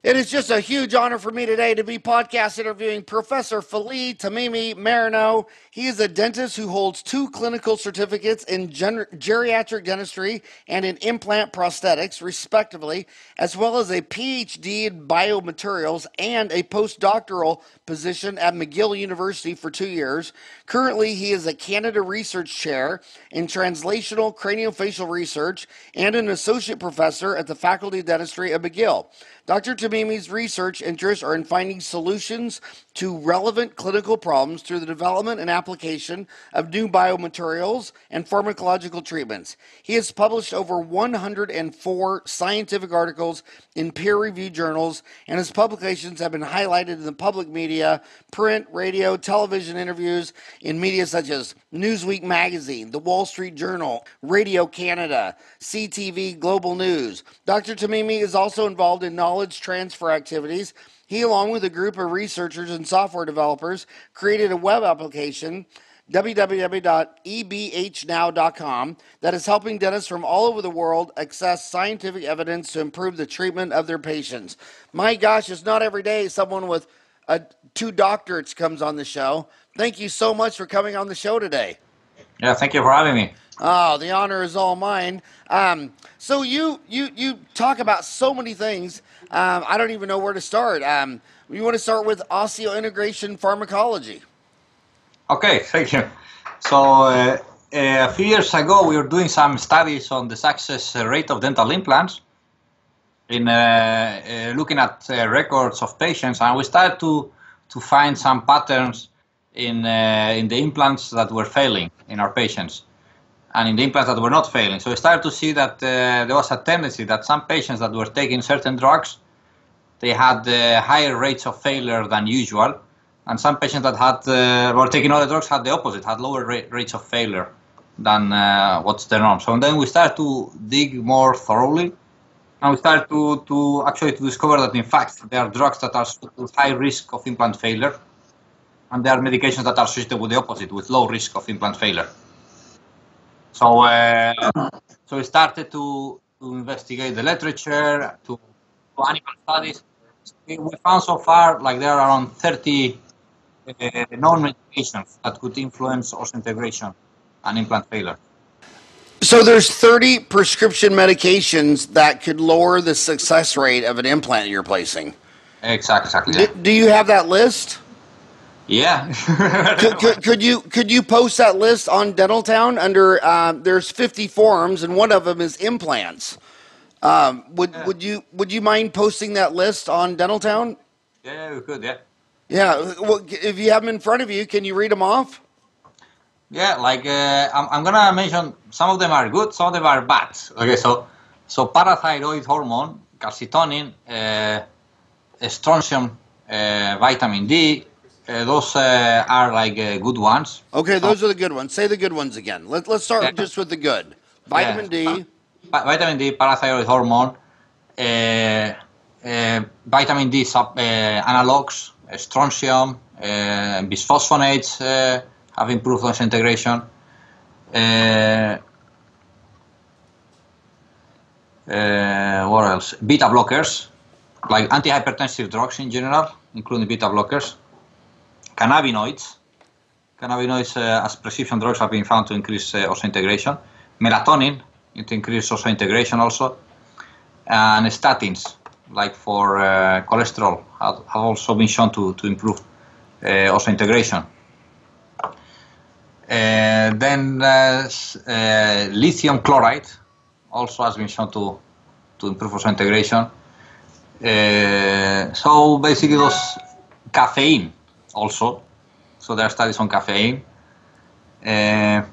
It is just a huge honor for me today to be podcast interviewing Professor Faleh Tamimi Marino. He is a dentist who holds 2 clinical certificates in geriatric dentistry and in implant prosthetics, respectively, as well as a Ph.D. in Biomaterials and a postdoctoral position at McGill University for 2 years. Currently, he is a Canada Research Chair in Translational Craniofacial Research and an Associate Professor at the Faculty of Dentistry at McGill. Dr. Tamimi's research interests are in finding solutions to relevant clinical problems through the development and application of new biomaterials and pharmacological treatments. He has published over 104 scientific articles in peer-reviewed journals, and his publications have been highlighted in the public media, print, radio, television interviews in media such as Newsweek Magazine, The Wall Street Journal, Radio Canada, CTV Global News. Dr. Tamimi is also involved in knowledge transfer activities. He, along with a group of researchers and software developers, created a web application, www.ebhnow.com, that is helping dentists from all over the world access scientific evidence to improve the treatment of their patients. My gosh, it's not every day someone with 2 doctorates comes on the show. Thank you so much for coming on the show today. Yeah, thank you for having me. Oh, the honor is all mine. So you talk about so many things. I don't even know where to start. You want to start with osseointegration pharmacology? Okay, thank you. So a few years ago, we were doing some studies on the success rate of dental implants in looking at records of patients, and we started to find some patterns in the implants that were failing in our patients and in the implants that were not failing. So we started to see that there was a tendency that some patients that were taking certain drugs, they had higher rates of failure than usual, and some patients that were taking other drugs had the opposite, had lower rates of failure than what's the norm. So then we started to dig more thoroughly, and we started to actually discover that in fact there are drugs that are with high risk of implant failure, and there are medications that are associated with the opposite, with low risk of implant failure. So we started to investigate the literature, to animal studies. We found so far like there are around 30 known medications that could influence osseointegration and implant failure. So there's 30 prescription medications that could lower the success rate of an implant you're placing. Exactly. Yeah. Do you have that list? Yeah. could you post that list on Dental Town under there's 50 forums and one of them is implants. Would you mind posting that list on Dental Town? Yeah, we could. Yeah. Yeah. Well, if you have them in front of you, can you read them off? Yeah, like I'm gonna mention some of them are good, some of them are bad. Okay, so parathyroid hormone, calcitonin, strontium, vitamin D. Those are like good ones. Okay, those are the good ones. Say the good ones again. Let's start just with the good. Vitamin D. Vitamin D, parathyroid hormone, vitamin D analogs, strontium, bisphosphonates have improved osseointegration. What else? Beta blockers, like antihypertensive drugs in general, including beta blockers. Cannabinoids as prescription drugs have been found to increase osseointegration. Melatonin, it increases osseointegration also. And statins, like for cholesterol, have also been shown to improve osseointegration. Then lithium chloride also has been shown to improve osseointegration. So basically those caffeine also. So there are studies on caffeine. There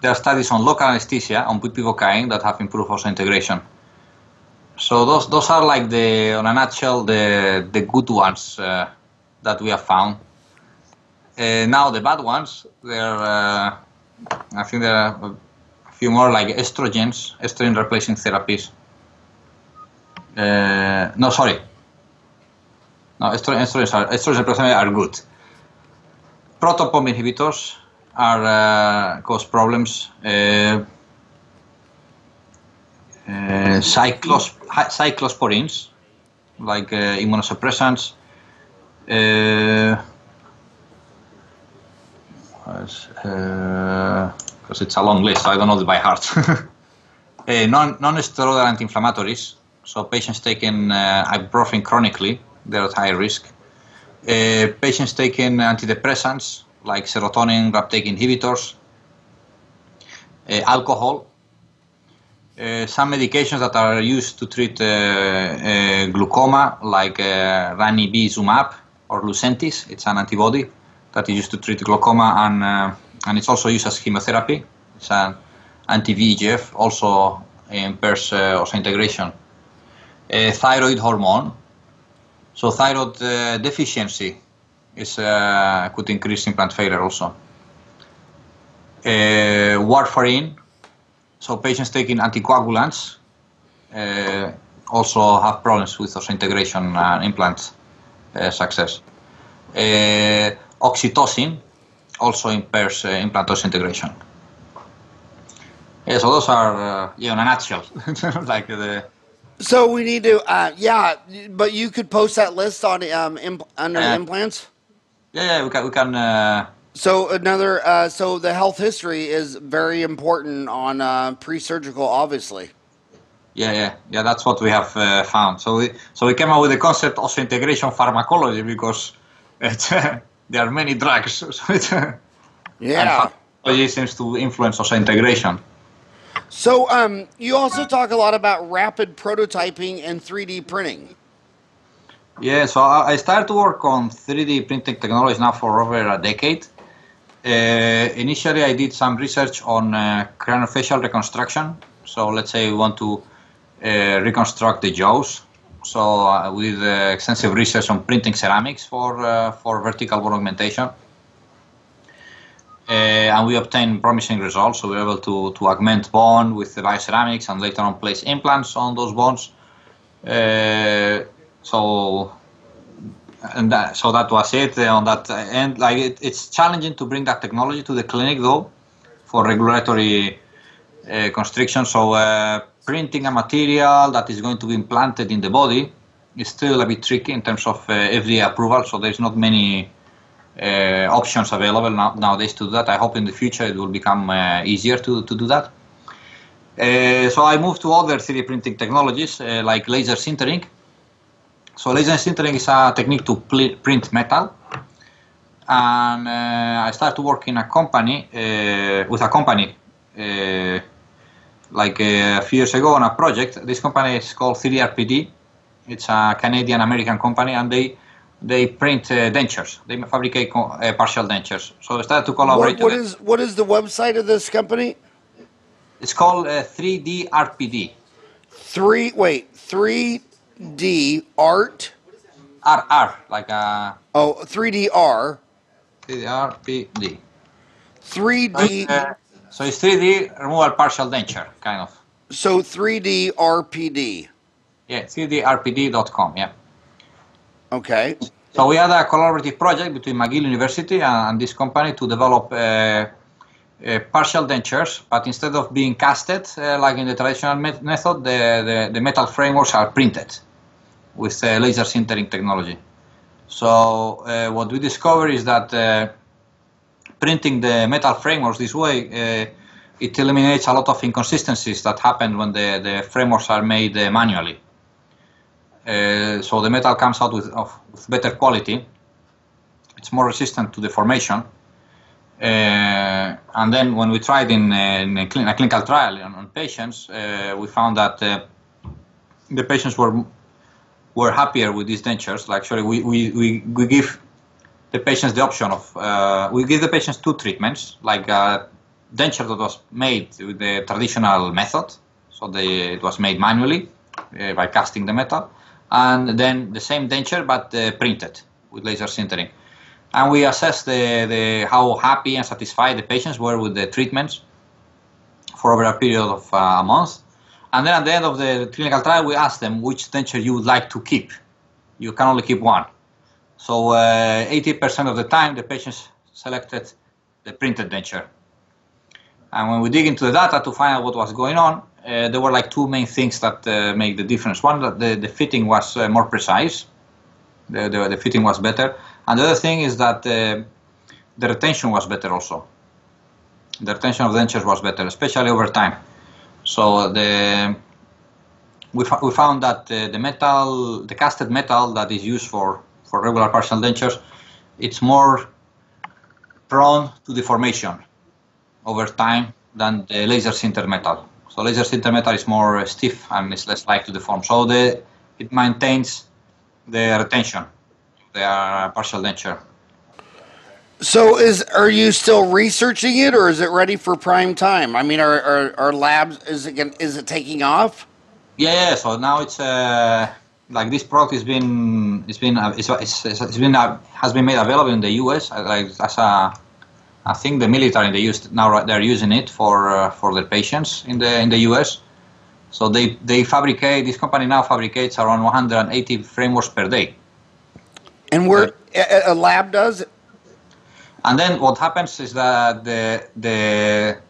are studies on local anesthesia, on bupivacaine, that have improved osseointegration. So those are like on a nutshell, the good ones that we have found. Now the bad ones, I think there are a few more, like estrogen replacing therapies. Estrogen replacement are good. Proton pump inhibitors cause problems. Cyclosporins like immunosuppressants. Because it's a long list, so I don't know it by heart. Non-steroidal anti-inflammatories, so patients taking ibuprofen chronically, they're at high risk. Patients taking antidepressants, like serotonin uptake inhibitors, alcohol, some medications that are used to treat glaucoma, like ranibizumab or Lucentis. It's an antibody that is used to treat glaucoma, and it's also used as chemotherapy. It's an anti-VEGF, also impairs osseointegration. Thyroid hormone. So thyroid deficiency could increase implant failure also. Warfarin. So patients taking anticoagulants also have problems with osseointegration and implant success. Oxytocin also impairs implant osseointegration. Yeah, so those are, in a nutshell, like the. So we need to, but you could post that list on under the implants. Yeah, we can. So so the health history is very important on pre-surgical, obviously. Yeah. That's what we have found. So we came up with the concept of osseointegration pharmacology because there are many drugs. So and pharmacology seems to influence osseointegration. So you also talk a lot about rapid prototyping and 3D printing. Yeah, so I started to work on 3D printing technology now for over a decade. Initially, I did some research on craniofacial reconstruction. So let's say we want to reconstruct the jaws. So we did extensive research on printing ceramics for vertical bone augmentation. And we obtained promising results. So we were able to augment bone with the bioceramics and later on place implants on those bones. So that was it on that end. Like it's challenging to bring that technology to the clinic though, for regulatory constriction. So printing a material that is going to be implanted in the body is still a bit tricky in terms of FDA approval. So there's not many options available nowadays to do that. I hope in the future it will become easier to do that. So I moved to other 3D printing technologies like laser sintering. So laser sintering is a technique to print metal, and I started to work in a company with a company like a few years ago on a project. This company is called 3D-RPD. It's a Canadian-American company, and they print dentures. They fabricate partial dentures. So I started to collaborate. What is the website of this company? It's called 3D-RPD. 3D art. R like a. Oh, 3DR. 3D-RPD. 3D. So it's 3D removal partial denture, kind of. So 3D-RPD. Yeah, 3drpd.com, yeah. Okay. So we had a collaborative project between McGill University and this company to develop partial dentures, but instead of being casted like in the traditional method, the metal frameworks are printed with laser sintering technology. So what we discovered is that printing the metal frameworks this way, it eliminates a lot of inconsistencies that happen when the frameworks are made manually. So the metal comes out with better quality. It's more resistant to deformation. And then when we tried in a clinical trial on patients, we found that the patients were happier with these dentures. Like, actually, we give the patients the option of we give the patients two treatments, like a denture that was made with the traditional method, so it was made manually by casting the metal, and then the same denture but printed with laser sintering. And we assessed how happy and satisfied the patients were with the treatments for over a period of a month. And then at the end of the clinical trial, we asked them which denture you would like to keep. You can only keep one. So 80% of the time, the patients selected the printed denture. And when we dig into the data to find out what was going on, there were like two main things that make the difference. One, that the fitting was more precise. The fitting was better. And the other thing is that the retention was better also. The retention of dentures was better, especially over time. So we found that the casted metal that is used for regular partial dentures, it's more prone to deformation over time than the laser sintered metal. So laser sintered metal is more stiff and is less likely to deform. So it maintains the retention of the partial denture. So are you still researching it, or is it ready for prime time? I mean, are labs, is it taking off? Yeah. So now it's like this product has been made available in the US. Like I think the military in the US now they're using it for their patients in the US. So they fabricate, this company now fabricates around 180 frameworks per day. And a lab does it? And then what happens is that the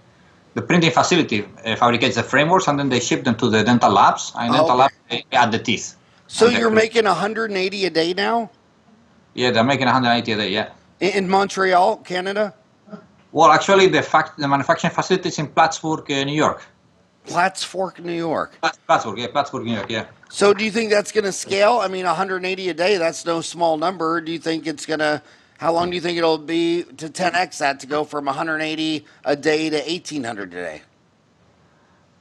printing facility fabricates the frameworks, and then they ship them to the dental labs, and dental labs they add the teeth. So you're making 180 a day now? Yeah, they're making 180 a day, yeah. In Montreal, Canada? Well, actually, the manufacturing facility is in Plattsburgh, New York. Plattsburgh, New York. Plattsburgh, New York, yeah. So do you think that's going to scale? I mean, 180 a day, that's no small number. Do you think it's going to... How long do you think it'll be to 10x that, to go from 180 a day to 1,800 a day?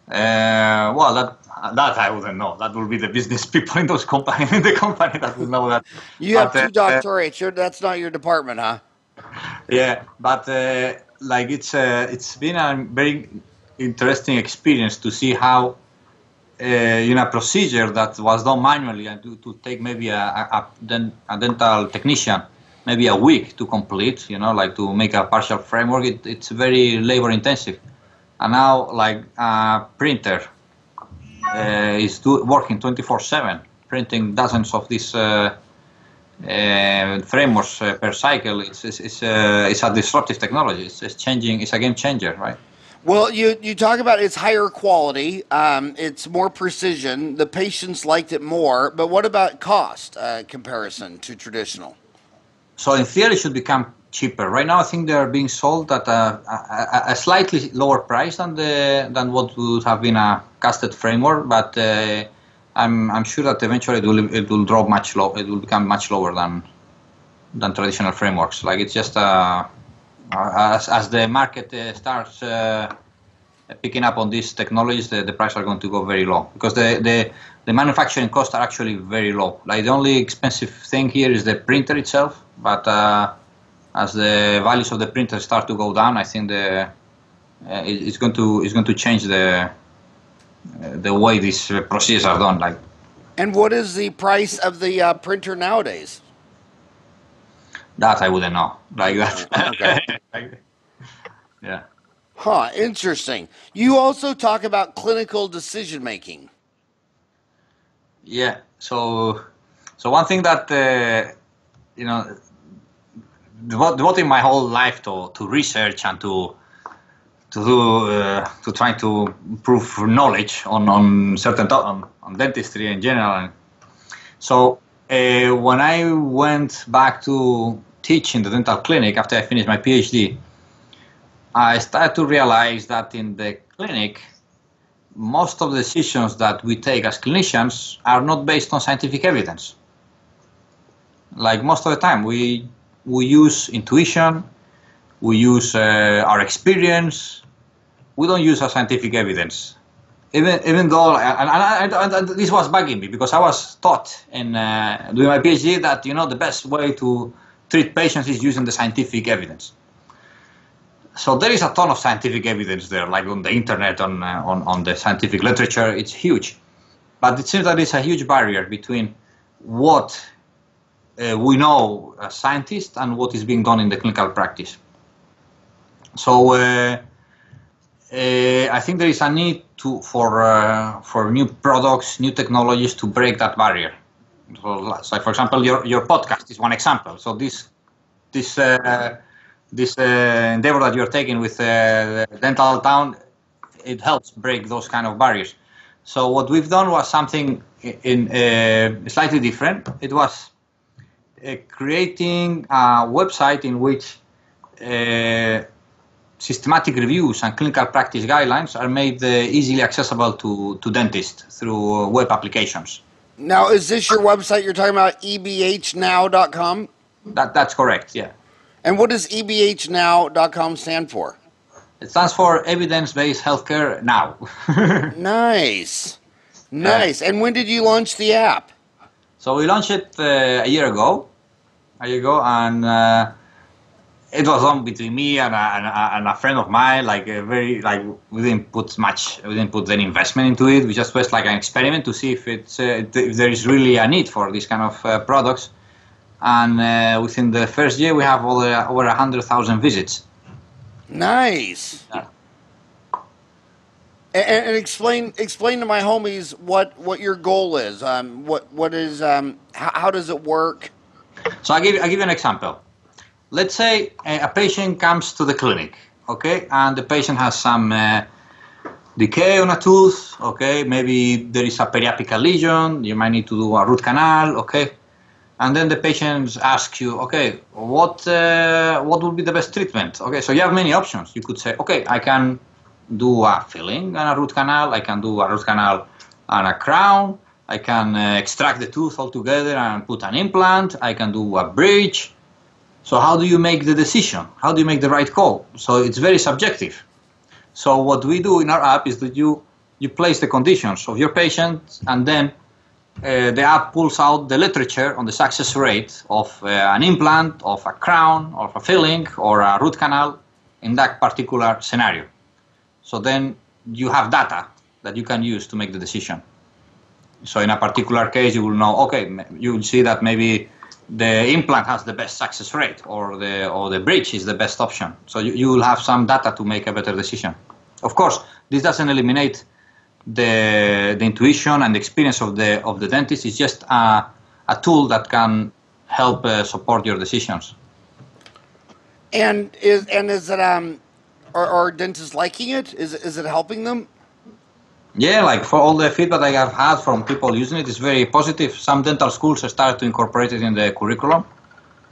Well, that I wouldn't know. That will be the business people in the company that will know that. You have two doctorates. That's not your department, huh? Yeah, but like it's been a very interesting experience to see how a procedure that was done manually and to take maybe a dental technician maybe a week to complete, like to make a partial framework, it's very labor intensive. And now, like a printer is working 24/7, printing dozens of these frameworks per cycle. It's a disruptive technology. It's changing. It's a game changer, right? Well, you talk about it's higher quality, it's more precision. The patients liked it more, but what about cost comparison to traditional? So in theory, it should become cheaper. Right now, I think they are being sold at a slightly lower price than what would have been a casted framework. But I'm sure that eventually it will drop much low. It will become much lower than traditional frameworks. Like it's just as the market starts picking up on these technologies, the prices are going to go very low because the manufacturing costs are actually very low. Like the only expensive thing here is the printer itself. But as the values of the printer start to go down, I think it's going to change the way these procedures are done. Like. And what is the price of the printer nowadays? That I wouldn't know. Like that. Okay. Yeah. Huh. Interesting. You also talk about clinical decision making. Yeah. So one thing that devoting my whole life to research and to try to improve knowledge on certain on dentistry in general. So when I went back to teach in the dental clinic after I finished my Ph.D., I started to realize that in the clinic, most of the decisions that we take as clinicians are not based on scientific evidence. Like most of the time, we use intuition, we use our experience. We don't use our scientific evidence. Even though, and this was bugging me because I was taught in doing my PhD that the best way to treat patients is using the scientific evidence. So there is a ton of scientific evidence there, like on the internet, on the scientific literature. It's huge, but it seems that there's a huge barrier between what we know as scientists and what is being done in the clinical practice. So I think there is a need for new products, new technologies to break that barrier. So for example, your podcast is one example. So this endeavor that you're taking with Dental Town, it helps break those kind of barriers. So what we've done was something slightly different. It was creating a website in which systematic reviews and clinical practice guidelines are made easily accessible to dentists through web applications. Now, is this your website you're talking about, ebhnow.com? That's correct, yeah. And what does ebhnow.com stand for? It stands for Evidence-Based Healthcare Now. Nice. Nice. And when did you launch the app? So we launched it a year ago, and it was done between me and a friend of mine. We didn't put any investment into it. We just was like an experiment to see if there is really a need for this kind of products. And within the first year, we have over 100,000 visits. Nice. Yeah. And explain to my homies what your goal is. What is how does it work? So I give you an example. Let's say a patient comes to the clinic, okay, and the patient has some decay on a tooth, okay. Maybe there is a periapical lesion. You might need to do a root canal, okay. And then the patient asks you, okay, what would be the best treatment? Okay, so you have many options. You could say, okay, I can do a filling and a root canal. I can do a root canal and a crown. I can extract the tooth altogether and put an implant. I can do a bridge. So how do you make the decision? How do you make the right call? So it's very subjective. So what we do in our app is that you place the conditions of your patient, and then the app pulls out the literature on the success rate of an implant, of a crown, of a filling, or a root canal in that particular scenario. So then you have data that you can use to make the decision. So in a particular case, you will know, okay, you will see that maybe the implant has the best success rate, or the bridge is the best option. So you will have some data to make a better decision. Of course, this doesn't eliminate the intuition and the experience of the dentist. It's just a tool that can help support your decisions. And is it are dentists liking it? Is it helping them? Yeah, like for all the feedback I have had from people using it is very positive. Some dental schools have started to incorporate it in the curriculum.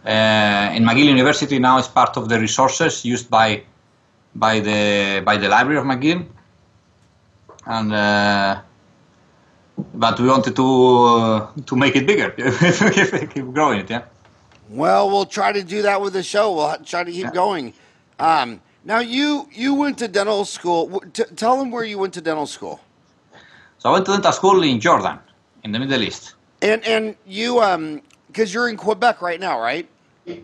In McGill University now it's part of the resources used by the library of McGill. And but we wanted to make it bigger, keep growing it, yeah. Well, we'll try to do that with the show. We'll try to keep going. Now you went to dental school. Tell them where you went to dental school. So I went to dental school in Jordan, in the Middle East. And you because you're in Quebec right now, right?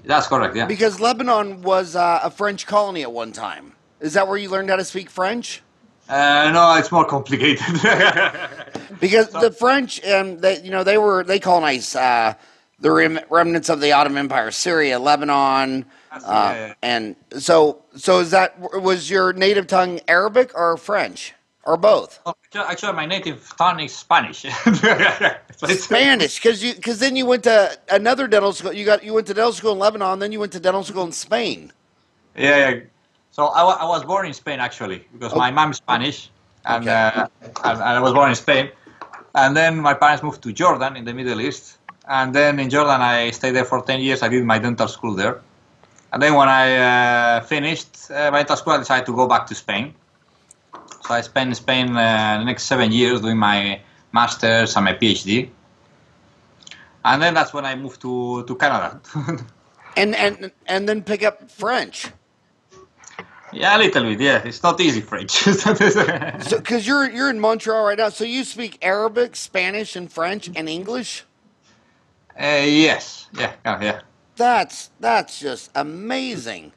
That's correct, yeah. Because Lebanon was a French colony at one time. Is that where you learned how to speak French? No, it's more complicated. Because the French, they colonized the remnants of the Ottoman Empire, Syria, Lebanon, and so was your native tongue Arabic or French or both? Actually, my native tongue is Spanish. Spanish, because then you went to another dental school. You went to dental school in Lebanon, then you went to dental school in Spain. Yeah. So I was born in Spain, actually, because my mom is Spanish, and I was born in Spain. And then my parents moved to Jordan in the Middle East. And then in Jordan, I stayed there for 10 years. I did my dental school there. And then when I finished my dental school, I decided to go back to Spain. So I spent in Spain the next 7 years doing my master's and my Ph.D. And then that's when I moved to Canada. and then pick up French. Yeah, a little bit. Yeah, it's not easy French. So, because you're in Montreal right now, so you speak Arabic, Spanish, and French, and English. Yes. Yeah. That's just amazing.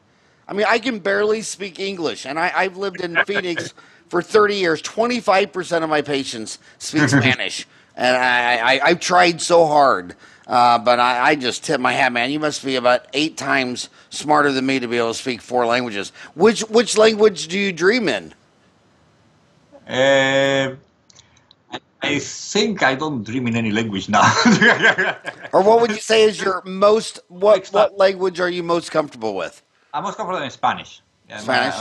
I mean, I can barely speak English, and I've lived in Phoenix for 30 years. 25% of my patients speak Spanish, and I've tried so hard. But I just tip my hat, man. You must be about 8 times smarter than me to be able to speak 4 languages. Which language do you dream in? I think I don't dream in any language now. Or what would you say is your what language are you most comfortable with? I'm most comfortable in Spanish. Yeah, Spanish?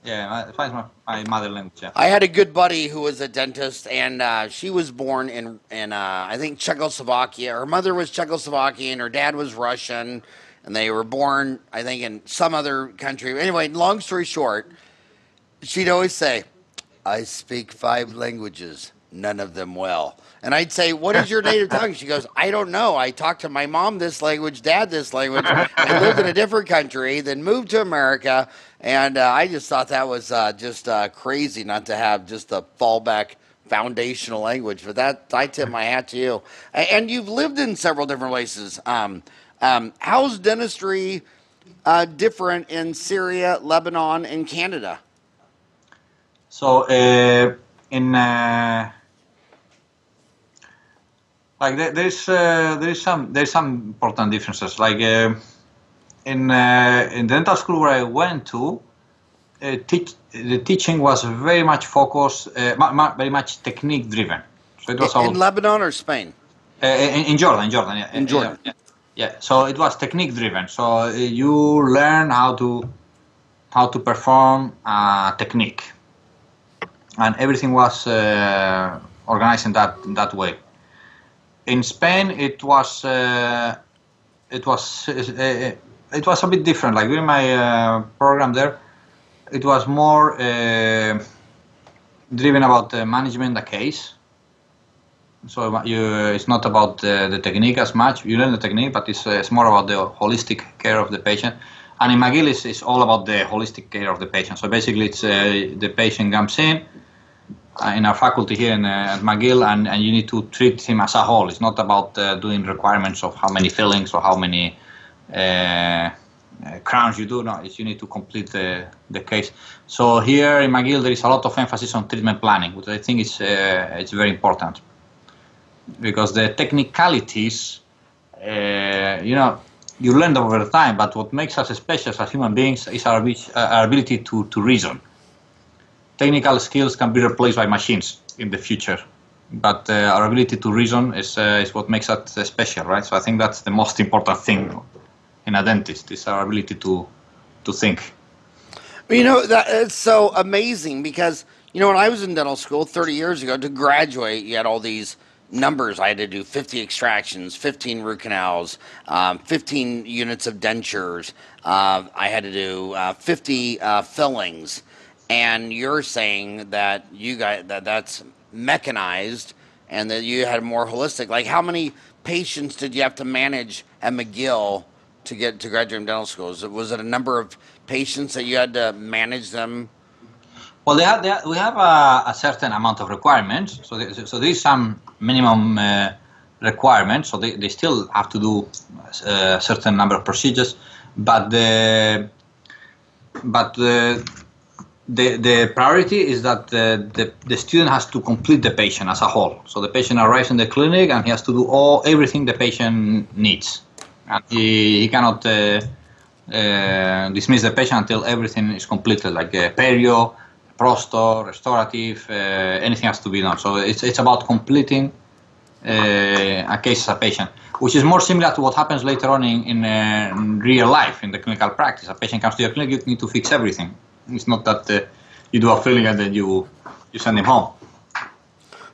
Yeah, Spanish is my mother language. Yeah. I had a good buddy who was a dentist, and she was born in I think Czechoslovakia. Her mother was Czechoslovakian, her dad was Russian, and they were born I think in some other country. Anyway, long story short, she'd always say, "I speak 5 languages, none of them well." And I'd say, "What is your native tongue?" She goes, "I don't know. I talked to my mom this language, dad this language. I lived in a different country, then moved to America." And I just thought that was just crazy not to have just a fallback foundational language. But that, I tip my hat to you. And you've lived in several different places. How's dentistry different in Syria, Lebanon, and Canada? So in like there's some important differences. Like in dental school where I went to, the teaching was very much focused, very much technique driven. So it was in Lebanon or Spain? In Jordan, yeah. In Jordan. Yeah. So it was technique driven. So you learn how to perform a technique, and everything was organized in that way. In Spain, it was a bit different. Like during my program there, it was more driven about management the case. So it's not about the technique as much. You learn the technique, but it's more about the holistic care of the patient. And in McGill, it's all about the holistic care of the patient. So basically, it's the patient comes in our faculty here at McGill, and you need to treat him as a whole. It's not about doing requirements of how many fillings or how many crowns you do. No, you need to complete the case. So here in McGill, there is a lot of emphasis on treatment planning, which I think is it's very important, because the technicalities, you learn them over time. But what makes us special as human beings is our ability to reason. Technical skills can be replaced by machines in the future, but our ability to reason is what makes us special, right? So I think that's the most important thing in a dentist, is our ability to think. That it's so amazing because, when I was in dental school 30 years ago, to graduate, you had all these numbers. I had to do 50 extractions, 15 root canals, 15 units of dentures. I had to do 50 fillings. And you're saying that that's mechanized and that you had more holistic. Like, how many patients did you have to manage at McGill to get to graduate dental school? Was it a number of patients that you had to manage them? Well, we have a certain amount of requirements. So there is some minimum requirements. So they still have to do a certain number of procedures, but the priority is that the student has to complete the patient as a whole. So the patient arrives in the clinic and he has to do everything the patient needs. And he cannot dismiss the patient until everything is completed, like perio, prosto, restorative, anything has to be done. So it's about completing a case as a patient, which is more similar to what happens later on in real life, in the clinical practice. A patient comes to your clinic, you need to fix everything. It's not that you do a filling and then you send him home.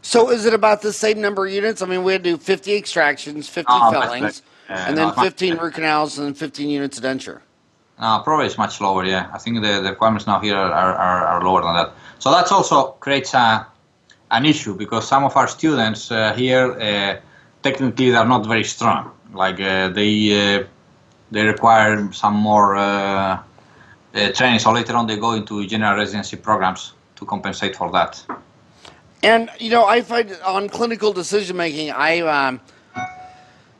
So is it about the same number of units? I mean, we had to do 50 extractions, 50 fillings, and then 15 root canals, and then 15 units of denture. No, probably it's much lower, yeah. I think the requirements now here are lower than that. So that also creates an issue, because some of our students here, technically, they're not very strong. Like they require some more training, so later on they go into general residency programs to compensate for that. And I find on clinical decision making,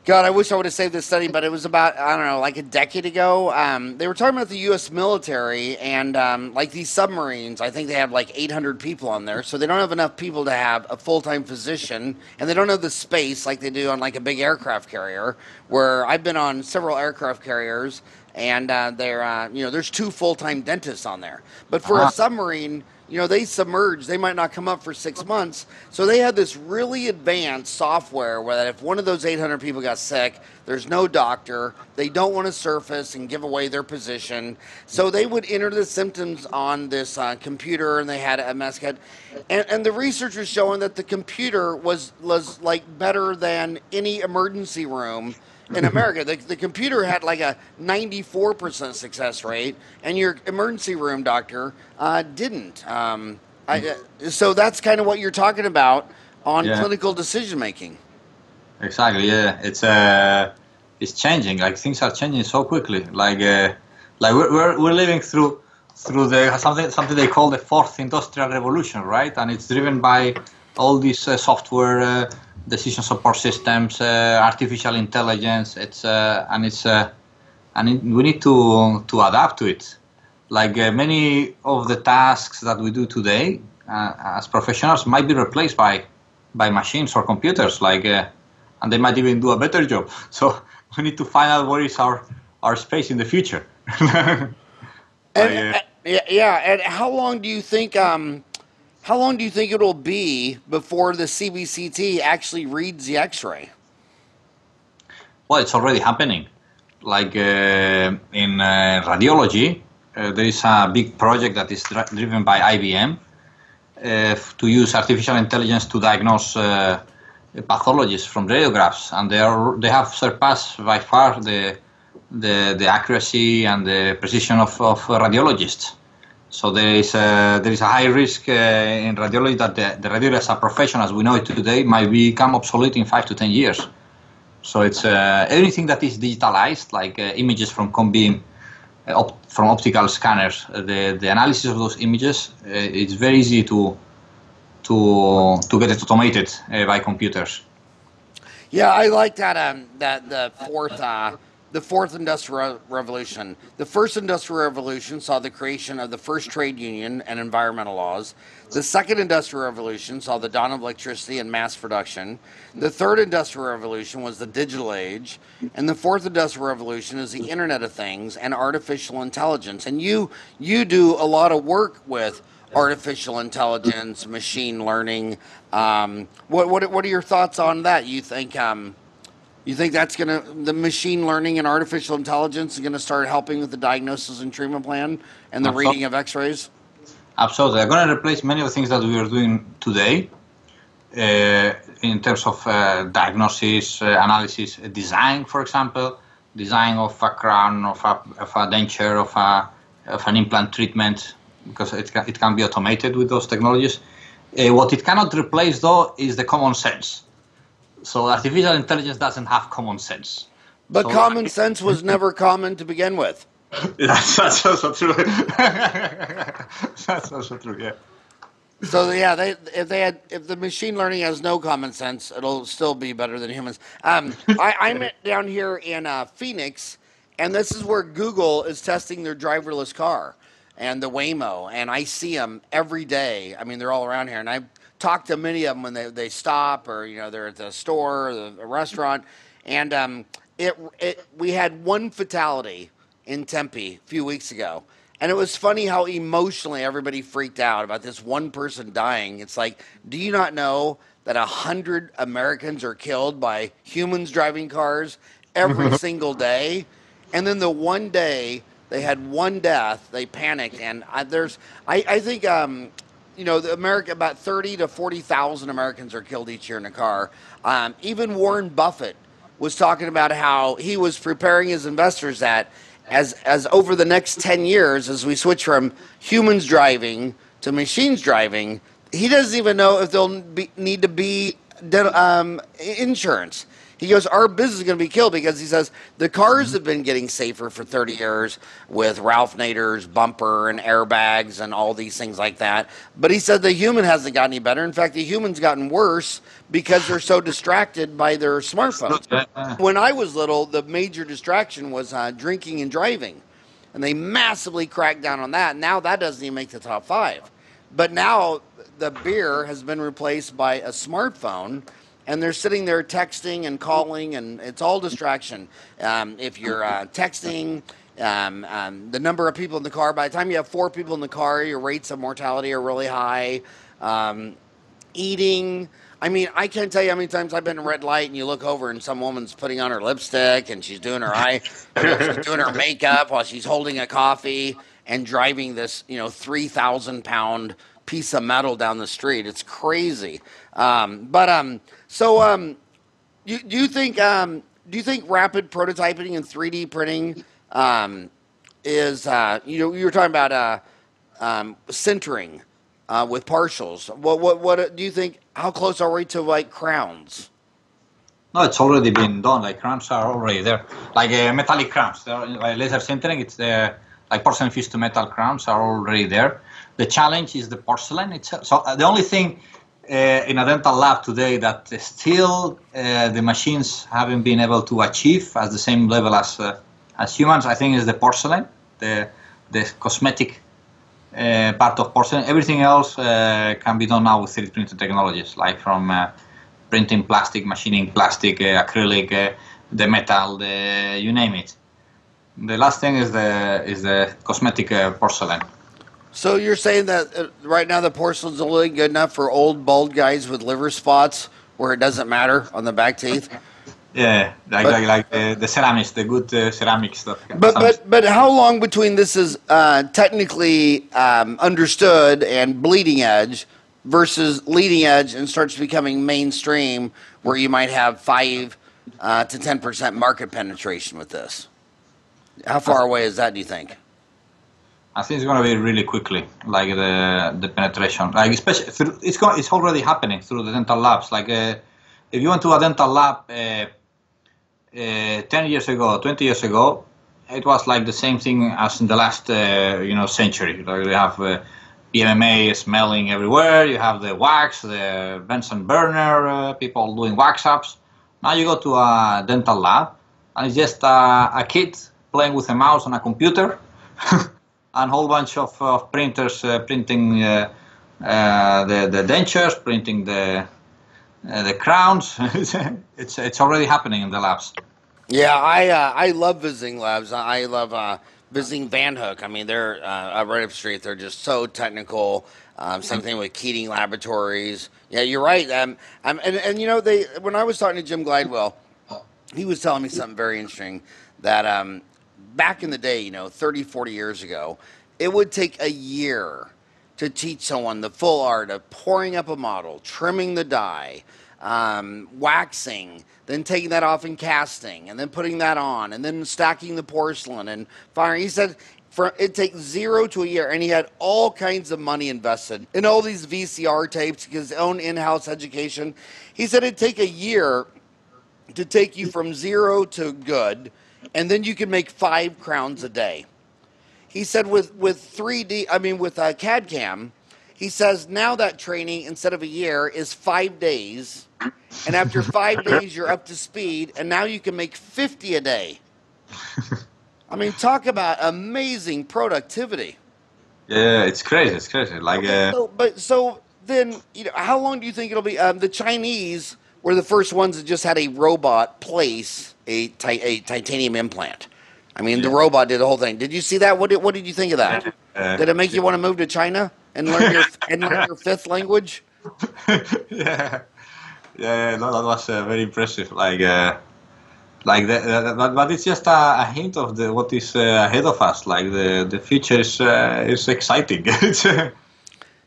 God, I wish I would have saved this study, but it was about, I don't know, like a decade ago. They were talking about the U.S. military and like these submarines. I think they have like 800 people on there, so they don't have enough people to have a full-time physician, and they don't have the space like they do on like a big aircraft carrier, where I've been on several aircraft carriers, and there's 2 full-time dentists on there. But for a submarine, they submerge. They might not come up for 6 months. So they had this really advanced software where that if one of those 800 people got sick, there's no doctor. They don't want to surface and give away their position. So they would enter the symptoms on this computer, and they had a mask head. And the research was showing that the computer was like better than any emergency room in America. The computer had like a 94% success rate, and your emergency room doctor didn't. So that's kind of what you're talking about on clinical decision making. Exactly. Yeah, it's changing. Like things are changing so quickly. Like we're living through the something they call the fourth industrial revolution, right? And it's driven by all these software. Decision support systems, artificial intelligence. We need to adapt to it. Like many of the tasks that we do today as professionals might be replaced by machines or computers. And they might even do a better job. So we need to find out what is our space in the future. And how long do you think? How long do you think it'll be before the CBCT actually reads the X-ray? Well, it's already happening. Like in radiology, there is a big project that is driven by IBM to use artificial intelligence to diagnose pathologies from radiographs, and they have surpassed by far the accuracy and the precision of radiologists. So there is a high risk in radiology that the radiology as a profession, as we know it today, might become obsolete in 5 to 10 years. So it's everything that is digitalized, like images from cone-beam, from optical scanners. The analysis of those images, it's very easy to get it automated by computers. Yeah, I like that. The fourth industrial revolution. The first industrial revolution saw the creation of the first trade union and environmental laws. The second industrial revolution saw the dawn of electricity and mass production. The third industrial revolution was the digital age. And the fourth industrial revolution is the Internet of Things and artificial intelligence. And you do a lot of work with artificial intelligence, machine learning. What are your thoughts on that? You think that's the machine learning and artificial intelligence is going to start helping with the diagnosis and treatment plan and the reading of X-rays? Absolutely. They're going to replace many of the things that we are doing today in terms of diagnosis, analysis, design, for example, design of a crown, of a denture, of an implant treatment, because it can be automated with those technologies. What it cannot replace, though, is the common sense. So artificial intelligence doesn't have common sense. But common sense was never common to begin with. That's also true. That's also true, yeah. So yeah, if the machine learning has no common sense, it'll still be better than humans. I'm down here in Phoenix, and this is where Google is testing their driverless car and the Waymo, and I see them every day. I mean, they're all around here, and I talk to many of them when they stop, or they're at the store or the restaurant, and we had one fatality in Tempe a few weeks ago, and it was funny how emotionally everybody freaked out about this one person dying. It's like, do you not know that 100 Americans are killed by humans driving cars every single day? And then the one day they had one death, they panicked, and I think about 30 to 40,000 Americans are killed each year in a car. Even Warren Buffett was talking about how he was preparing his investors that as over the next 10 years, as we switch from humans driving to machines driving, he doesn't even know if there'll need to be insurance. He goes, our business is going to be killed, because he says the cars have been getting safer for 30 years with Ralph Nader's bumper and airbags and all these things like that. But he said the human hasn't gotten any better. In fact, the human's gotten worse because they're so distracted by their smartphones. When I was little, the major distraction was drinking and driving. And they massively cracked down on that. Now that doesn't even make the top 5. But now the beer has been replaced by a smartphone, and they're sitting there texting and calling, and it's all distraction. If you're texting, The number of people in the car, by the time you have 4 people in the car, your rates of mortality are really high. Eating, I mean, I can't tell you how many times I've been in red light and you look over and some woman's putting on her lipstick and she's doing her she's doing her makeup while she's holding a coffee and driving this, 3,000-pound piece of metal down the street. It's crazy. Do you think rapid prototyping and 3D printing is you were talking about sintering with partials. What do you think? How close are we to like crowns? No, it's already been done. Like crowns are already there. Like metallic crowns. Like laser sintering, it's like porcelain fused to metal crowns are already there. The challenge is the porcelain itself. So the only thing in a dental lab today that still the machines haven't been able to achieve at the same level as humans, I think, is the porcelain, the cosmetic part of porcelain. Everything else can be done now with 3D printed technologies, like from printing plastic, machining plastic, acrylic, the metal, you name it. The last thing is the cosmetic porcelain. So you're saying that right now the porcelain's only good enough for old bald guys with liver spots where it doesn't matter on the back teeth? Yeah, like the ceramics, the good ceramics. But how long between this is technically understood and bleeding edge versus leading edge and starts becoming mainstream where you might have 5 to 10% market penetration with this? How far away is that, do you think? I think it's going to be really quickly, like the penetration. Like especially it's already happening through the dental labs. Like if you went to a dental lab 10 years ago, 20 years ago, it was like the same thing as in the last century. Like you have PMMA smelling everywhere. You have the wax, the Bunsen burner, people doing wax ups. Now you go to a dental lab, and it's just a kid playing with a mouse on a computer. And a whole bunch of printers printing the dentures, printing the crowns. It's already happening in the labs. Yeah, I love visiting labs. I love visiting Van Hook. I mean, they're right up the street. They're just so technical. Same thing with Keating Laboratories. Yeah, you're right. And when I was talking to Jim Glidewell, he was telling me something very interesting that back in the day, 30, 40 years ago, it would take a year to teach someone the full art of pouring up a model, trimming the die, waxing, then taking that off and casting, and then putting that on, and then stacking the porcelain and firing. He said it takes 0 to a year, and he had all kinds of money invested in all these VCR tapes, his own in-house education. He said it'd take a year to take you from 0 to good, and then you can make 5 crowns a day. He said with 3D, with CAD CAM, he says now that training, instead of a year, is 5 days. And after 5 days, you're up to speed, and now you can make 50 a day. I mean, talk about amazing productivity. Yeah, it's crazy. It's crazy. Like, so then, how long do you think it'll be? The Chinese were the first ones that just had a robot place a titanium implant. I mean, the robot did the whole thing. Did you see that? What did you think of that? Did it make you want to move to China and learn your 5th language? Yeah, that was very impressive. But it's just a hint of what is ahead of us. Like the future is exciting.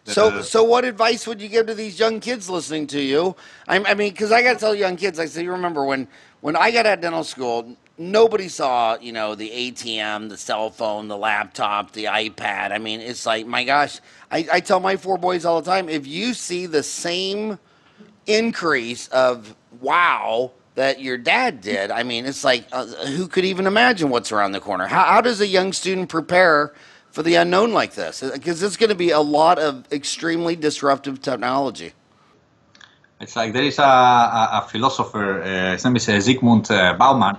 So what advice would you give to these young kids listening to you? I mean, because I got to tell young kids, I say, you remember when I got out of dental school, nobody saw, the ATM, the cell phone, the laptop, the iPad. I mean, it's like, my gosh, I tell my 4 boys all the time, if you see the same increase of wow that your dad did, I mean, it's like, who could even imagine what's around the corner? How does a young student prepare for the unknown like this? Because it's going to be a lot of extremely disruptive technology. It's like there is a philosopher, his name is Zygmunt Bauman,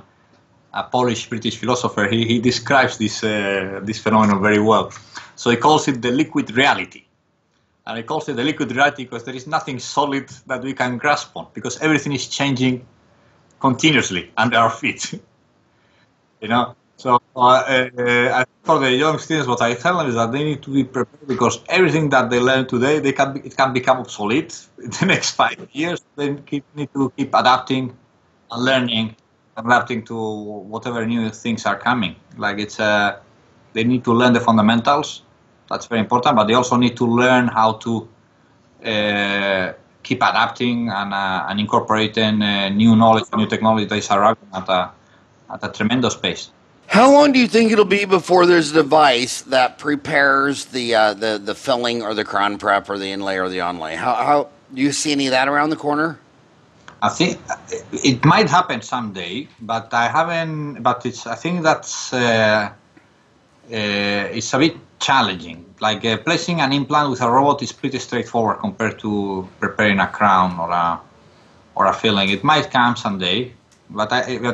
a Polish-British philosopher. He describes this phenomenon very well. So he calls it the liquid reality. And he calls it the liquid reality because there is nothing solid that we can grasp on, because everything is changing continuously under our feet. So for the young students, what I tell them is that they need to be prepared because everything that they learn today, it can become obsolete in the next 5 years. They need to keep adapting and learning, adapting to whatever new things are coming. Like they need to learn the fundamentals. That's very important, but they also need to learn how to keep adapting and incorporating new knowledge, new technology that is arriving at a tremendous pace. How long do you think it'll be before there's a device that prepares the filling or the crown prep or the inlay or the onlay? How do you see any of that around the corner? I think it might happen someday, but I haven't. But I think that's it's a bit challenging. Like placing an implant with a robot is pretty straightforward compared to preparing a crown or a filling. It might come someday, but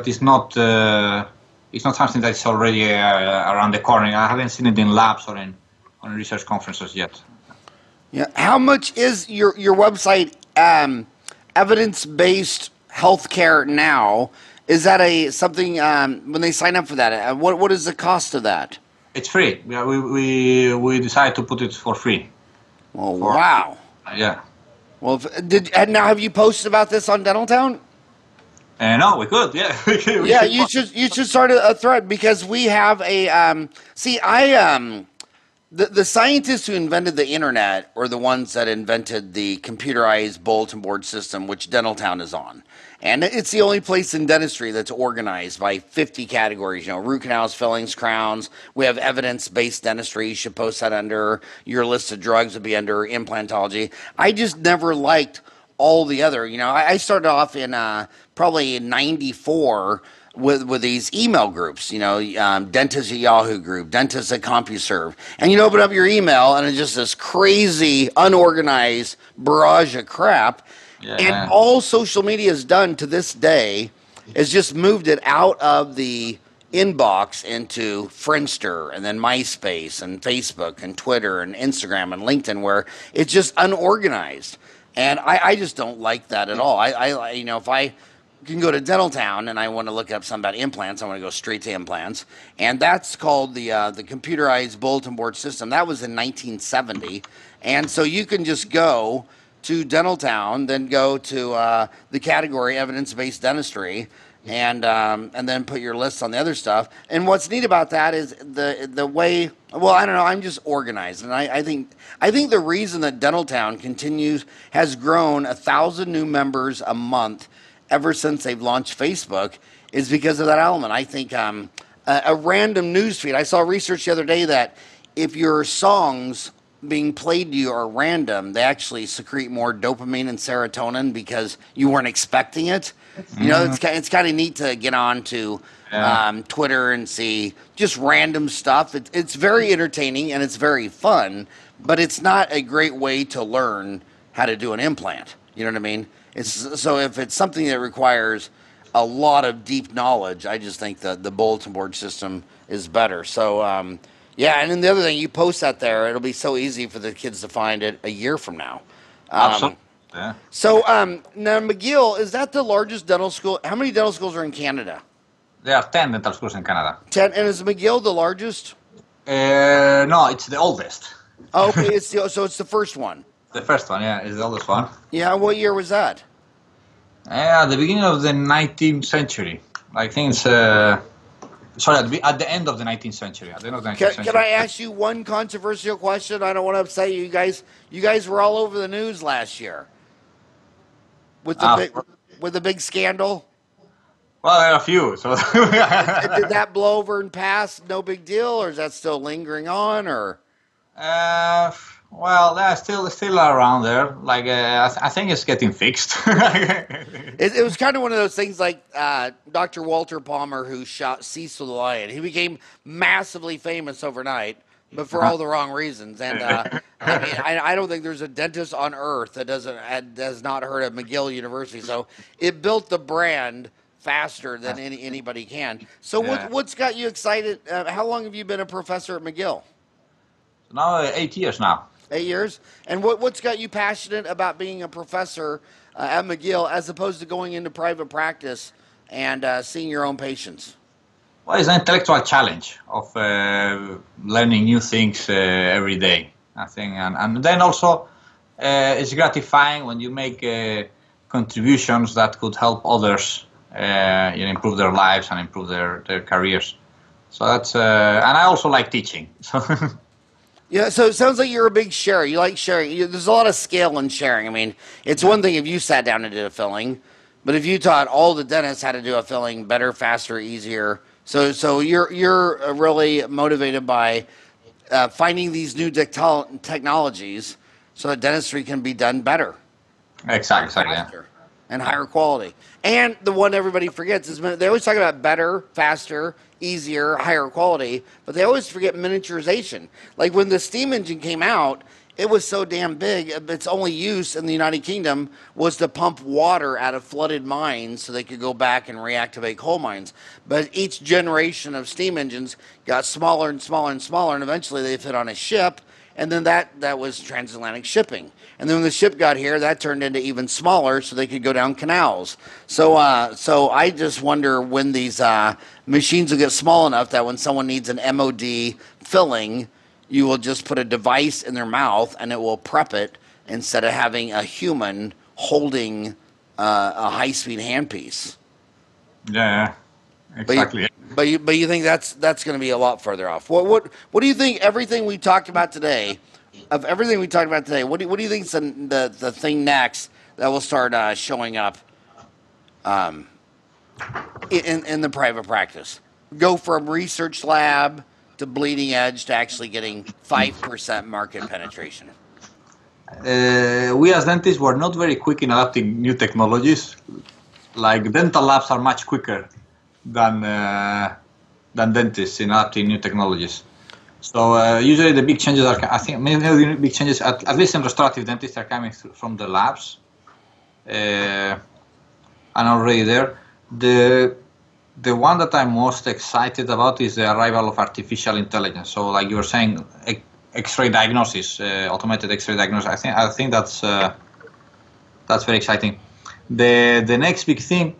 it's not. It's not something that's already around the corner. I haven't seen it in labs or on research conferences yet. Yeah. How much is your website evidence-based healthcare now? Is that something when they sign up for that? What is the cost of that? It's free. Yeah, we decided to put it for free. Oh, wow. Yeah. Well, now have you posted about this on Dentaltown? No, we could. Yeah. Yeah, you should start a thread because we have a the scientists who invented the internet are the ones that invented the computerized bulletin board system, which Dentaltown is on. And it's the only place in dentistry that's organized by 50 categories, root canals, fillings, crowns. We have evidence-based dentistry. You should post that under your list of drugs would be under implantology. I just never liked all the other, I started off in probably in 94 with these email groups, dentist at Yahoo group, dentist at CompuServe. And you open up your email and it's just this crazy, unorganized barrage of crap. Yeah. And all social media has done to this day is just moved it out of the inbox into Friendster and then MySpace and Facebook and Twitter and Instagram and LinkedIn, where it's just unorganized. And I just don't like that at all. If I can go to Dentaltown and I want to look up something about implants, I want to go straight to implants. And that's called the computerized bulletin board system. That was in 1970. And so you can just go to Dentaltown, then go to the category evidence-based dentistry, and then put your lists on the other stuff. And what's neat about that is the way. Well, I don't know. I'm just organized, and I think the reason that Dentaltown has grown 1,000 new members a month ever since they've launched Facebook is because of that element. I think a random news feed. I saw research the other day that if your songs being played to you are random, they actually secrete more dopamine and serotonin because you weren't expecting it. It's kind of neat to get on to Twitter and see just random stuff. It's very entertaining and it's very fun, but it's not a great way to learn how to do an implant. You know what I mean? So if it's something that requires a lot of deep knowledge, I just think that the bulletin board system is better. So, yeah, and then the other thing, you post that there, it'll be so easy for the kids to find it a year from now. Absolutely. Yeah. So now McGill, is that the largest dental school? How many dental schools are in Canada? There are 10 dental schools in Canada. 10, and is McGill the largest? No, it's the oldest. Oh, okay, so it's the first one. The first one, yeah, is the oldest one. Yeah, what year was that? At the beginning of the 19th century. I think it's... at the end of the 19th century. At the end of the 19th century. Can I ask you one controversial question? I don't want to upset you guys. You guys were all over the news last year with the big scandal. Well, there are a few. So did that blow over and pass? No big deal, or is that still lingering on? Or well, they're still around there. Like I think it's getting fixed. It was kind of one of those things like Dr. Walter Palmer, who shot Cecil the Lion. He became massively famous overnight, but for all the wrong reasons. And I don't think there's a dentist on earth that has not heard of McGill University. So it built the brand faster than anybody can. So what's got you excited? How long have you been a professor at McGill? Now 8 years now. 8 years. And what's got you passionate about being a professor at McGill as opposed to going into private practice and seeing your own patients? Well, it's an intellectual challenge of learning new things every day, I think, and then also it's gratifying when you make contributions that could help others improve their lives and improve their careers. So that's and I also like teaching. So Yeah, so it sounds like you're a big sharer. You like sharing. There's a lot of scale in sharing. I mean, it's one thing if you sat down and did a filling, but if you taught all the dentists how to do a filling better, faster, easier. So you're really motivated by finding these new technologies so that dentistry can be done better, exactly, yeah. faster, and higher quality. And the one everybody forgets is they always talk about better, faster, easier, higher quality, but they always forget miniaturization. Like when the steam engine came out, it was so damn big. Its only use in the United Kingdom was to pump water out of flooded mines so they could go back and reactivate coal mines. But each generation of steam engines got smaller and smaller and smaller, and eventually they fit on a ship. And then that was transatlantic shipping. And then when the ship got here, that turned into even smaller, so they could go down canals. So I just wonder when these machines will get small enough that when someone needs an MOD filling, you will just put a device in their mouth and it will prep it instead of having a human holding a high-speed handpiece. Yeah, exactly. But you think that's going to be a lot further off. What do you think? Everything we talked about today, what do you think is the thing next that will start showing up in the private practice? Go from research lab to bleeding edge to actually getting 5% market penetration. We as dentists were not very quick in adapting new technologies. Like dental labs are much quicker than dentists in adapting new technologies. So usually the big changes are, I think, many of the big changes, at least in restorative dentistry, are coming from the labs, and already there. The one that I'm most excited about is the arrival of artificial intelligence. So, like you were saying, X-ray diagnosis, automated X-ray diagnosis. I think that's very exciting. The next big thing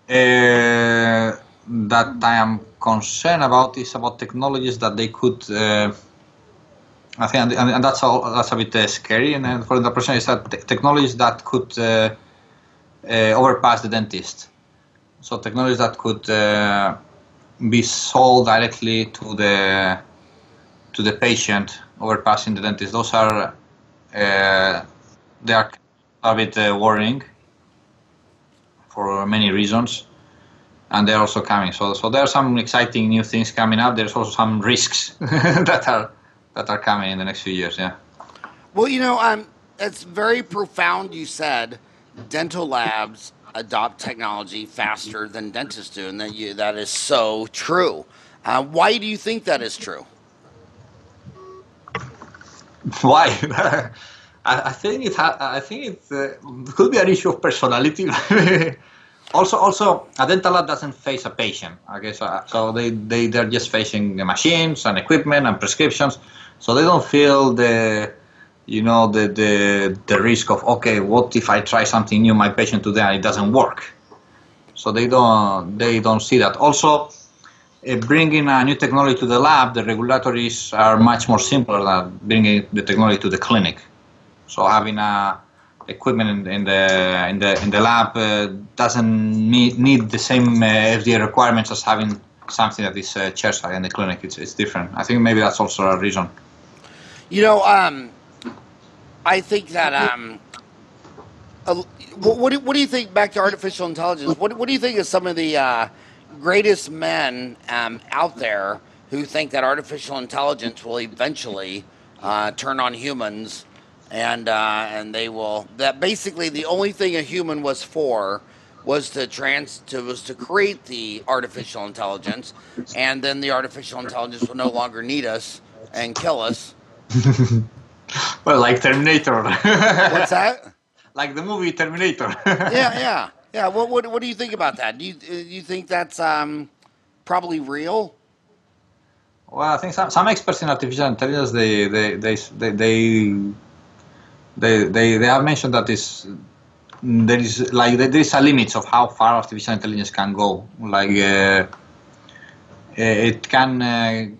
that I am concerned about is about technologies that they could. I think, and that's a bit scary. And for the person is that technologies that could overpass the dentist. So technologies that could be sold directly to the patient, overpassing the dentist. Those are they are a bit worrying for many reasons, and they're also coming. So there are some exciting new things coming up. There's also some risks that are coming in the next few years. Yeah. Well, it's very profound. You said dental labs adopt technology faster than dentists do, and that is so true. Why do you think that is true? Why? I think it could be an issue of personality. Also, a dental lab doesn't face a patient. Okay, so they're just facing machines and equipment and prescriptions, so they don't feel the risk of, okay, what if I try something new, my patient today, and it doesn't work. So they don't see that. Also, bringing a new technology to the lab, the regulatories are much more simpler than bringing the technology to the clinic. So having equipment in the lab doesn't need the same FDA requirements as having something that is chairside in the clinic. It's different. I think maybe that's also a reason. I think that what do you think, back to artificial intelligence, what do you think of some of the greatest men out there who think that artificial intelligence will eventually turn on humans, and they will, that basically the only thing a human was for was to create the artificial intelligence, and then the artificial intelligence will no longer need us and kill us. Well, like Terminator. What's that? Like the movie Terminator. Yeah. What do you think about that? Do you think that's probably real? Well, I think some experts in artificial intelligence they have mentioned that there is a limit of how far artificial intelligence can go. Like it can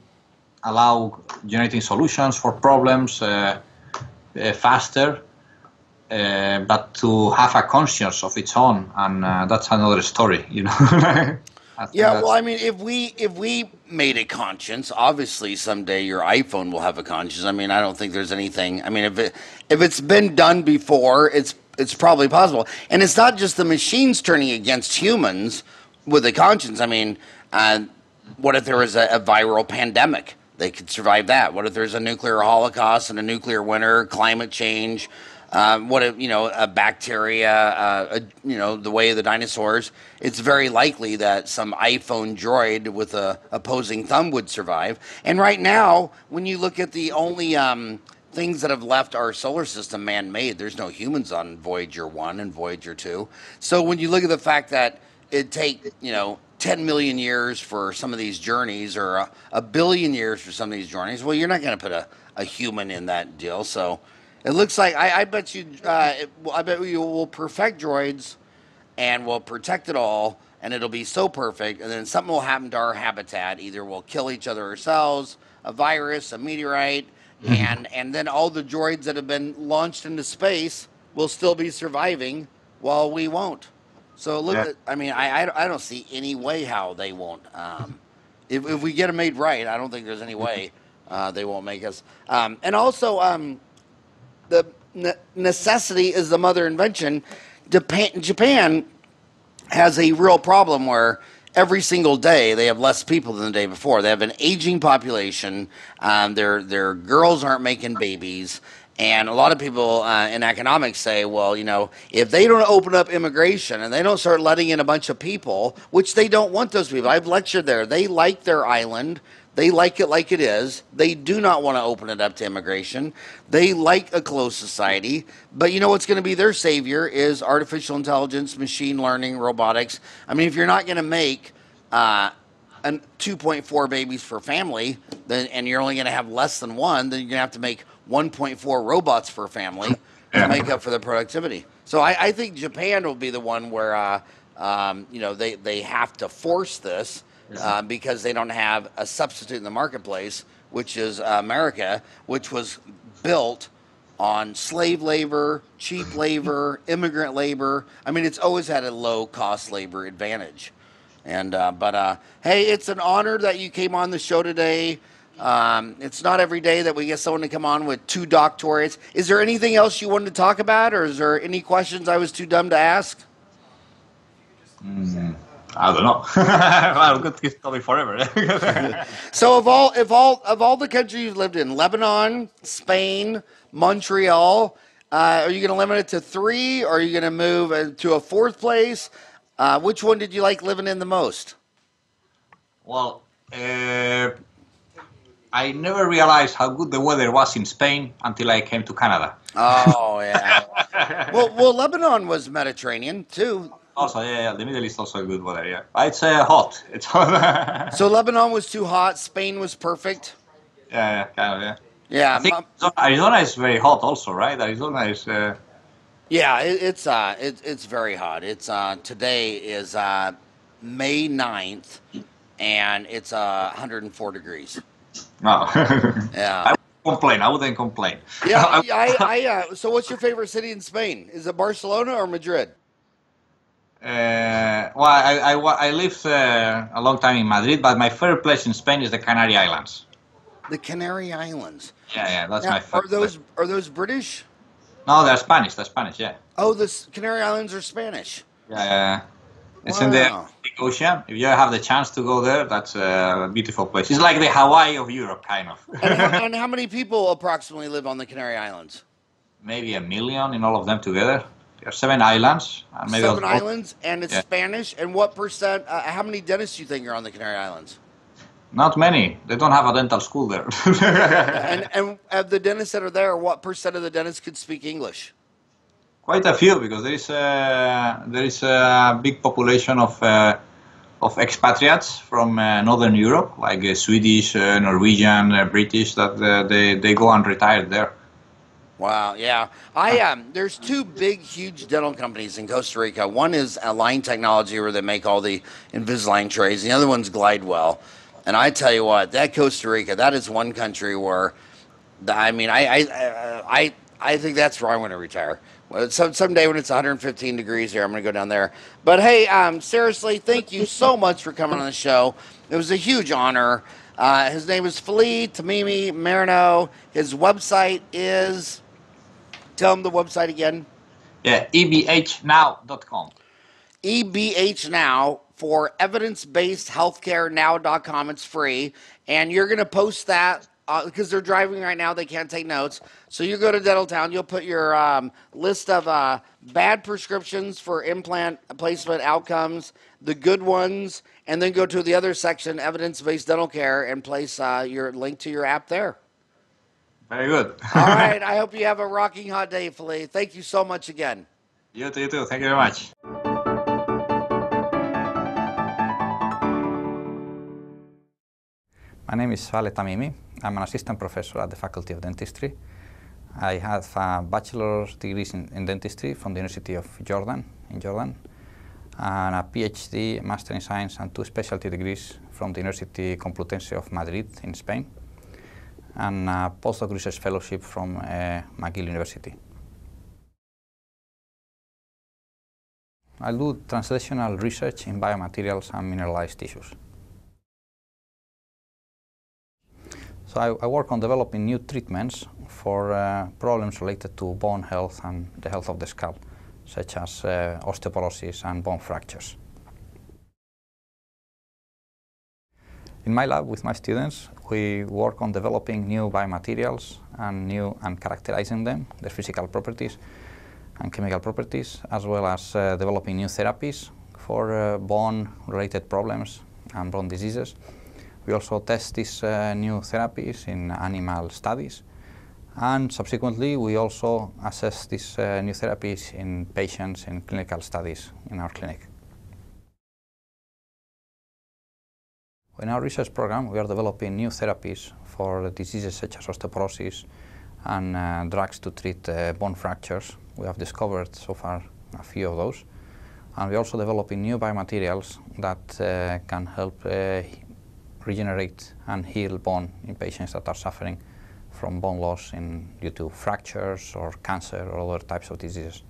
allow generating solutions for problems faster, but to have a conscience of its own, and that's another story, you know. Yeah, well, I mean, if we made a conscience, obviously someday your iPhone will have a conscience. I mean, I don't think there's anything. I mean, if it's been done before, it's probably possible. And it's not just the machines turning against humans with a conscience. I mean, what if there was a viral pandemic? They could survive that. What if there's a nuclear holocaust and a nuclear winter, climate change? What if, a bacteria, the way of the dinosaurs? It's very likely that some iPhone droid with a opposing thumb would survive. And right now, when you look at the only things that have left our solar system man-made, there's no humans on Voyager 1 and Voyager 2. So when you look at the fact that it'd take, 10 million years for some of these journeys, or a billion years for some of these journeys, well, you're not going to put a human in that deal. So it looks like I bet you, I bet you will perfect droids, and we'll protect it all, and it'll be so perfect, and then something will happen to our habitat. Either we'll kill each other ourselves, a virus, a meteorite, and then all the droids that have been launched into space will still be surviving while we won't. So look, I mean, I don't see any way how they won't. If we get them made right, I don't think there's any way they won't make us. And also, the necessity is the mother invention. Japan has a real problem where every single day they have less people than the day before. They have an aging population. Their girls aren't making babies. And a lot of people in economics say, well, if they don't open up immigration and they don't start letting in a bunch of people, which they don't want those people. I've lectured there. They like their island. They like it is. They do not want to open it up to immigration. They like a closed society. But what's going to be their savior is artificial intelligence, machine learning, robotics. I mean, if you're not going to make 2.4 babies per family, and you're only going to have less than one, then you're going to have to make 1.4 robots per family to make up for the productivity. So I think Japan will be the one where they have to force this because they don't have a substitute in the marketplace, which is America, which was built on slave labor, cheap labor, immigrant labor. I mean, it's always had a low-cost labor advantage. And but hey, it's an honor that you came on the show today. It's not every day that we get someone to come on with 2 doctorates. Is there anything else you wanted to talk about, or is there any questions I was too dumb to ask? I don't know. Well, good to talk forever. So of all the countries you've lived in, Lebanon, Spain, Montreal, are you going to limit it to 3, or are you going to move to a 4th place? Which one did you like living in the most? Well, I never realized how good the weather was in Spain until I came to Canada. Oh, yeah. well, Lebanon was Mediterranean, too. Also, yeah, the Middle East also good weather, yeah. But it's hot. It's hot. So Lebanon was too hot. Spain was perfect. Yeah, kind of, yeah. Yeah. I think Arizona is very hot also, right? Arizona is... Yeah, it's very hot. It's today is May 9th, and it's 104 degrees. No. Yeah. I wouldn't complain. Yeah, so what's your favorite city in Spain? Is it Barcelona or Madrid? Well, I lived a long time in Madrid, but my favorite place in Spain is the Canary Islands. The Canary Islands. Yeah, that's my favorite. Are those British? No, they're Spanish. Yeah. Oh, the Canary Islands are Spanish. Yeah. It's in the Atlantic Ocean. If you have the chance to go there, that's a beautiful place. It's like the Hawaii of Europe, kind of. And how many people approximately live on the Canary Islands? Maybe 1 million in all of them together. There are 7 islands. And maybe 7 islands, and it's Spanish. And what percent? How many dentists do you think are on the Canary Islands? Not many. They don't have a dental school there. and of the dentists that are there, what percent of the dentists could speak English? Quite a few, because there is a big population of expatriates from Northern Europe, like Swedish, Norwegian, British, that they go and retire there. Wow, yeah. There's 2 big, huge dental companies in Costa Rica. One is Align Technology, where they make all the Invisalign trays. The other one's Glidewell. And I tell you what, that Costa Rica, that is one country where, I mean, I think that's where I want to retire. Well, someday when it's 115 degrees here, I'm going to go down there. But hey, seriously, thank you so much for coming on the show. It was a huge honor. His name is Faleh Tamimi Marino. His website is, tell him the website again. Yeah, ebhnow.com. EBH Now for evidence-based healthcare now.com. It's free. And you're going to post that because they're driving right now. They can't take notes. So you go to Dental Town. You'll put your list of bad prescriptions for implant placement outcomes, the good ones, and then go to the other section, evidence-based dental care, and place your link to your app there. Very good. All right. I hope you have a rocking hot day, Faleh. Thank you so much again. You too. Thank you very much. My name is Faleh Tamimi. I'm an assistant professor at the Faculty of Dentistry. I have a bachelor's degree in dentistry from the University of Jordan, in Jordan, and a Ph.D., Master in Science, and 2 specialty degrees from the University Complutense of Madrid in Spain, and a postdoc research fellowship from McGill University. I do translational research in biomaterials and mineralized tissues. So I work on developing new treatments for problems related to bone health and the health of the skull, such as osteoporosis and bone fractures. In my lab with my students, we work on developing new biomaterials and characterizing them, their physical properties and chemical properties, as well as developing new therapies for bone-related problems and bone diseases. We also test these new therapies in animal studies, and subsequently we also assess these new therapies in patients in clinical studies in our clinic. In our research program, we are developing new therapies for diseases such as osteoporosis and drugs to treat bone fractures. We have discovered so far a few of those. And we're also developing new biomaterials that can help regenerate and heal bone in patients that are suffering from bone loss due to fractures or cancer or other types of diseases.